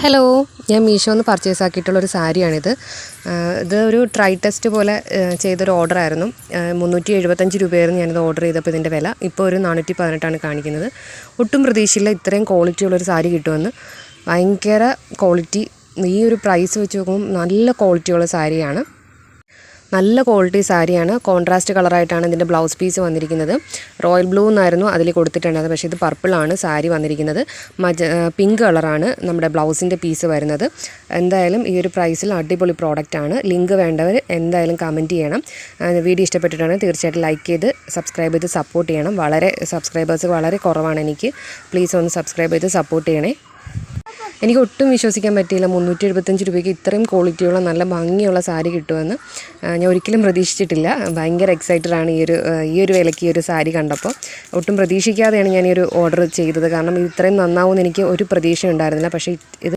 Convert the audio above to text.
Hello, ഞാൻ മീഷോന്ന് purchase ആക്കിയിട്ടുള്ളൊരു സാരിയാണിത്. ഇതൊരു try test പോലെ ചെയ്തൊരു ഓർഡറായിരുന്നു. 375 രൂപയായിരുന്നു ഞാനിത് ഓർഡർ ചെയ്തപ്പോൾ ഇതിൻ്റെ വില. ഇപ്പോൾ ഒരു 418 കാണിക്കുന്നത്. ഒട്ടും പ്രതീക്ഷയില്ല ഇത്രയും ക്വാളിറ്റിയുള്ളൊരു സാരി കിട്ടുമെന്ന്. ഭയങ്കര ക്വാളിറ്റി, ഈ ഒരു പ്രൈസ് വെച്ച് നോക്കുമ്പോൾ നല്ല ക്വാളിറ്റിയുള്ള സാരിയാണ്. നല്ല ക്വാളിറ്റി സാരിയാണ്. കോൺട്രാസ്റ്റ് കളറായിട്ടാണ് ഇതിൻ്റെ ബ്ലൗസ് പീസ് വന്നിരിക്കുന്നത്. റോയൽ ബ്ലൂ എന്നായിരുന്നു അതിൽ കൊടുത്തിട്ടുണ്ടായത്, പക്ഷേ ഇത് പർപ്പിളാണ് സാരി വന്നിരിക്കുന്നത്. പിങ്ക് കളറാണ് നമ്മുടെ ബ്ലൗസിൻ്റെ പീസ് വരുന്നത്. എന്തായാലും ഈ ഒരു പ്രൈസിൽ അടിപൊളി പ്രോഡക്റ്റാണ്. ലിങ്ക് വേണ്ടവർ എന്തായാലും കമൻറ്റ് ചെയ്യണം. വീഡിയോ ഇഷ്ടപ്പെട്ടിട്ടുണ്ടെങ്കിൽ തീർച്ചയായിട്ടും ലൈക്ക് ചെയ്ത് സബ്സ്ക്രൈബ് ചെയ്ത് സപ്പോർട്ട് ചെയ്യണം. സബ്സ്ക്രൈബേഴ്സ് വളരെ കുറവാണ് എനിക്ക്. പ്ലീസ് ഒന്ന് സബ്സ്ക്രൈബ് ചെയ്ത് സപ്പോർട്ട് ചെയ്യണേ. എനിക്ക് ഒട്ടും വിശ്വസിക്കാൻ പറ്റിയില്ല 375 രൂപയ്ക്ക് ഇത്രയും ക്വാളിറ്റിയുള്ള നല്ല ഭംഗിയുള്ള സാരി കിട്ടുമെന്ന്. ഞാൻ ഒരിക്കലും പ്രതീക്ഷിച്ചിട്ടില്ല. ഭയങ്കര എക്സൈറ്റഡാണ് ഈ ഒരു വിലയ്ക്ക് ഈ ഒരു സാരി കണ്ടപ്പോൾ. ഒട്ടും പ്രതീക്ഷിക്കാതെയാണ് ഞാൻ ഈ ഒരു ഓർഡർ ചെയ്തത്. കാരണം ഇത്രയും നന്നാവുമെന്ന് എനിക്ക് ഒരു പ്രതീക്ഷ ഉണ്ടായിരുന്നില്ല. പക്ഷേ ഇത്